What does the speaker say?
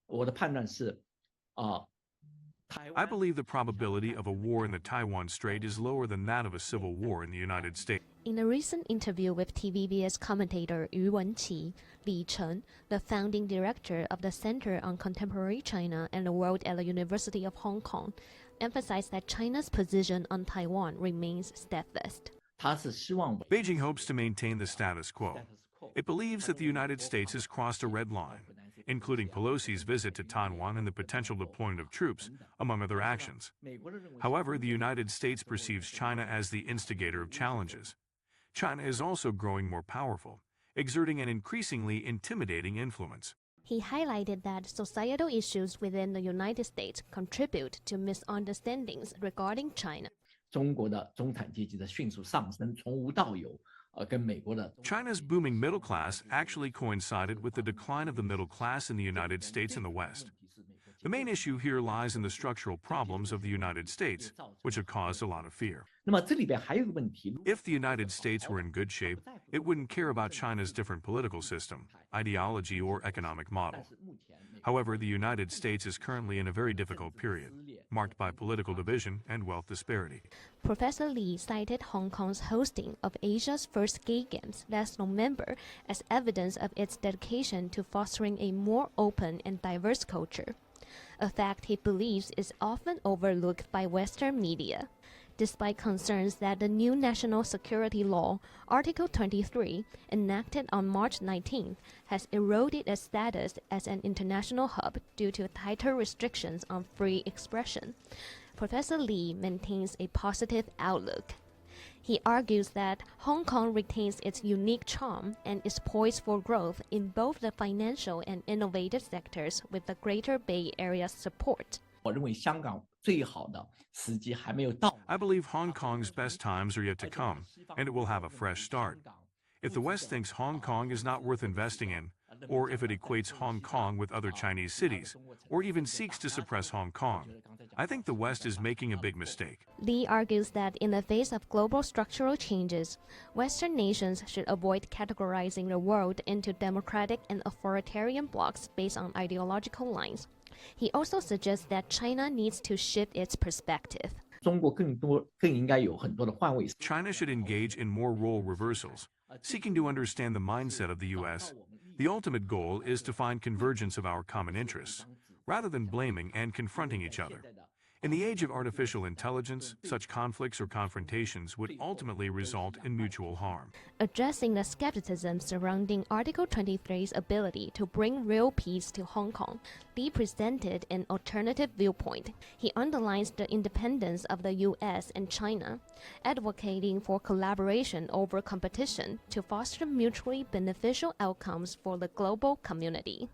我的判断是，啊，I believe the probability of a war in the Taiwan Strait is lower than that of a civil war in the United States. In a recent interview with TVBS commentator U.S Li Cheng, the founding director of the Center on Contemporary China and the World at the University of Hong Kong, emphasized that China's position on Taiwan remains steadfast. Beijing hopes to maintain the status quo. It believes that the United States has crossed a red line, including Pelosi's visit to Taiwan and the potential deployment of troops, among other actions. However, the United States perceives China as the instigator of challenges. China is also growing more powerful, exerting an increasingly intimidating influence. He highlighted that societal issues within the United States contribute to misunderstandings regarding China. 中国的中产阶级的迅速上升，从无到有，跟美国的 China's booming middle class actually coincided with the decline of the middle class in the United States and the West. The main issue here lies in the structural problems of the United States, which have caused a lot of fear. 那么这里边还有一个问题， If the United States were in good shape, it wouldn't care about China's different political system, ideology, or economic model. However, the United States is currently in a very difficult period, marked by political division and wealth disparity. Professor Li cited Hong Kong's hosting of Asia's first Gay Games last November as evidence of its dedication to fostering a more open and diverse culture, a fact he believes is often overlooked by Western media. Despite concerns that the new national security law, Article 23, enacted on March 19th, has eroded its status as an international hub due to tighter restrictions on free expression, Professor Li maintains a positive outlook. He argues that Hong Kong retains its unique charm and is poised for growth in both the financial and innovative sectors with the Greater Bay Area's support. 我认为香港最好的时机还没有到。 I believe Hong Kong's best times are yet to come, and it will have a fresh start. If the West thinks Hong Kong is not worth investing in, or if it equates Hong Kong with other Chinese cities, or even seeks to suppress Hong Kong, I think the West is making a big mistake. Li argues that in the face of global structural changes, Western nations should avoid categorizing the world into democratic and authoritarian blocs based on ideological lines. He also suggests that China needs to shift its perspective. 中国更应该有很多的换位。 China should engage in more role reversals, seeking to understand the mindset of the U.S. The ultimate goal is to find convergence of our common interests, rather than blaming and confronting each other. In the age of artificial intelligence, such conflicts or confrontations would ultimately result in mutual harm. Addressing the skepticism surrounding Article 23's ability to bring real peace to Hong Kong, Li presented an alternative viewpoint. He underlines the independence of the U.S. and China, advocating for collaboration over competition to foster mutually beneficial outcomes for the global community.